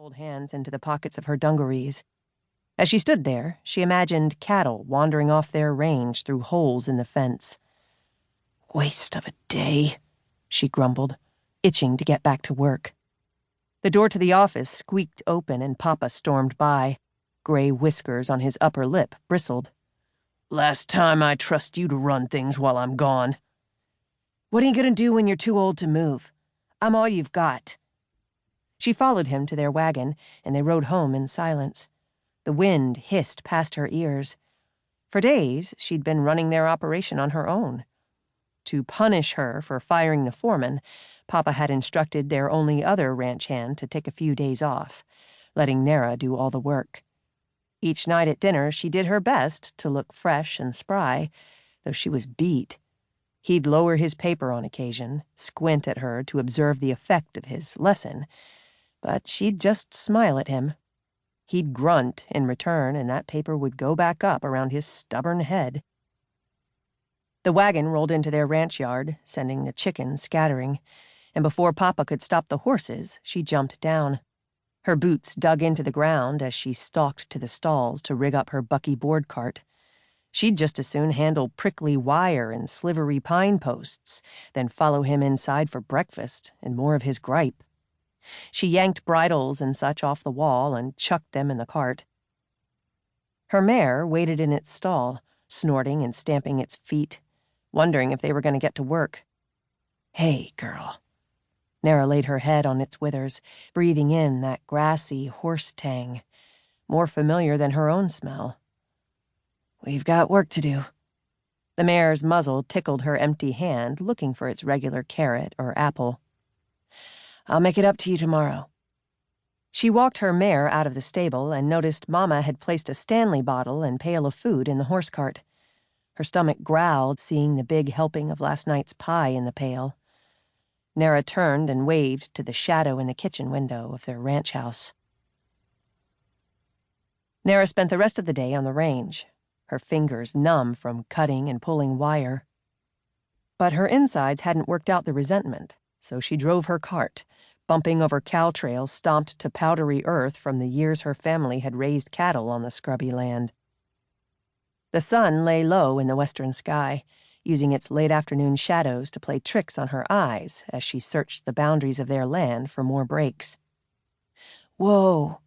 pulled hands into the pockets of her dungarees. As she stood there, she imagined cattle wandering off their range through holes in the fence. "Waste of a day," she grumbled, itching to get back to work. The door to the office squeaked open and Papa stormed by. Gray whiskers on his upper lip bristled. "Last time I trust you to run things while I'm gone." "What are you going to do when you're too old to move? I'm all you've got." She followed him to their wagon, and they rode home in silence. The wind hissed past her ears. For days, she'd been running their operation on her own. To punish her for firing the foreman, Papa had instructed their only other ranch hand to take a few days off, letting Nara do all the work. Each night at dinner, she did her best to look fresh and spry, though she was beat. He'd lower his paper on occasion, squint at her to observe the effect of his lesson, but she'd just smile at him. He'd grunt in return, and that paper would go back up around his stubborn head. The wagon rolled into their ranch yard, sending the chickens scattering, and before Papa could stop the horses, she jumped down. Her boots dug into the ground as she stalked to the stalls to rig up her bucky board cart. She'd just as soon handle prickly wire and slivery pine posts than follow him inside for breakfast and more of his gripe. She yanked bridles and such off the wall and chucked them in the cart. Her mare waited in its stall, snorting and stamping its feet, wondering if they were going to get to work. "Hey, girl." Nara laid her head on its withers, breathing in that grassy horse tang, more familiar than her own smell. "We've got work to do." The mare's muzzle tickled her empty hand, looking for its regular carrot or apple. "I'll make it up to you tomorrow." She walked her mare out of the stable and noticed Mama had placed a Stanley bottle and pail of food in the horse cart. Her stomach growled, seeing the big helping of last night's pie in the pail. Nara turned and waved to the shadow in the kitchen window of their ranch house. Nara spent the rest of the day on the range, her fingers numb from cutting and pulling wire. But her insides hadn't worked out the resentment, so she drove her cart, bumping over cow trails stomped to powdery earth from the years her family had raised cattle on the scrubby land. The sun lay low in the western sky, using its late-afternoon shadows to play tricks on her eyes as she searched the boundaries of their land for more breaks. "Whoa!"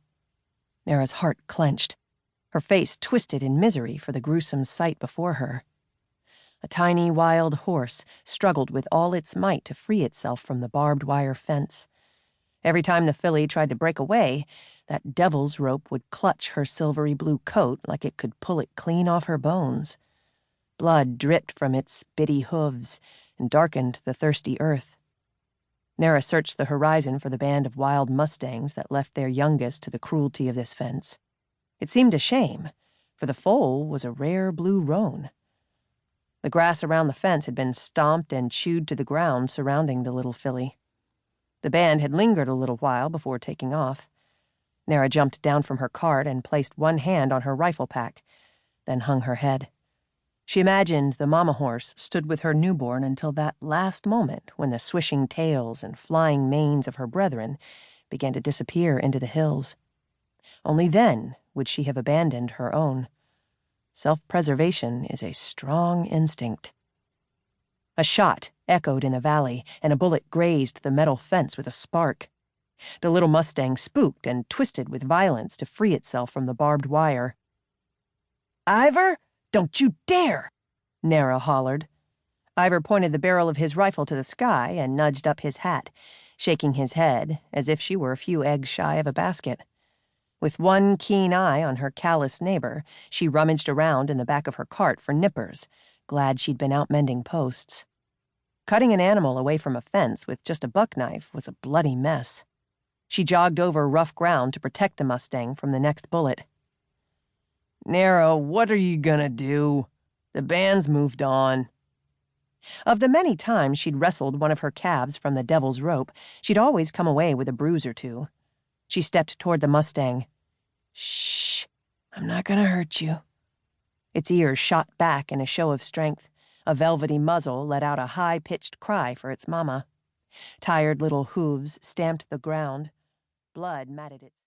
Nara's heart clenched. Her face twisted in misery for the gruesome sight before her. A tiny wild horse struggled with all its might to free itself from the barbed wire fence. Every time the filly tried to break away, that devil's rope would clutch her silvery blue coat like it could pull it clean off her bones. Blood dripped from its bitty hooves and darkened the thirsty earth. Nara searched the horizon for the band of wild mustangs that left their youngest to the cruelty of this fence. It seemed a shame, for the foal was a rare blue roan. The grass around the fence had been stomped and chewed to the ground surrounding the little filly. The band had lingered a little while before taking off. Nara jumped down from her cart and placed one hand on her rifle pack, then hung her head. She imagined the mama horse stood with her newborn until that last moment when the swishing tails and flying manes of her brethren began to disappear into the hills. Only then would she have abandoned her own. Self-preservation is a strong instinct. A shot echoed in the valley, and a bullet grazed the metal fence with a spark. The little mustang spooked and twisted with violence to free itself from the barbed wire. "Ivor, don't you dare!" Nara hollered. Ivor pointed the barrel of his rifle to the sky and nudged up his hat, shaking his head as if she were a few eggs shy of a basket. With one keen eye on her callous neighbor, she rummaged around in the back of her cart for nippers, glad she'd been out mending posts. Cutting an animal away from a fence with just a buck knife was a bloody mess. She jogged over rough ground to protect the Mustang from the next bullet. "Nara, what are you gonna do? The band's moved on." Of the many times she'd wrestled one of her calves from the devil's rope, she'd always come away with a bruise or two. She stepped toward the Mustang. "Shh, I'm not gonna hurt you." Its ears shot back in a show of strength. A velvety muzzle let out a high-pitched cry for its mama. Tired little hooves stamped the ground. Blood matted its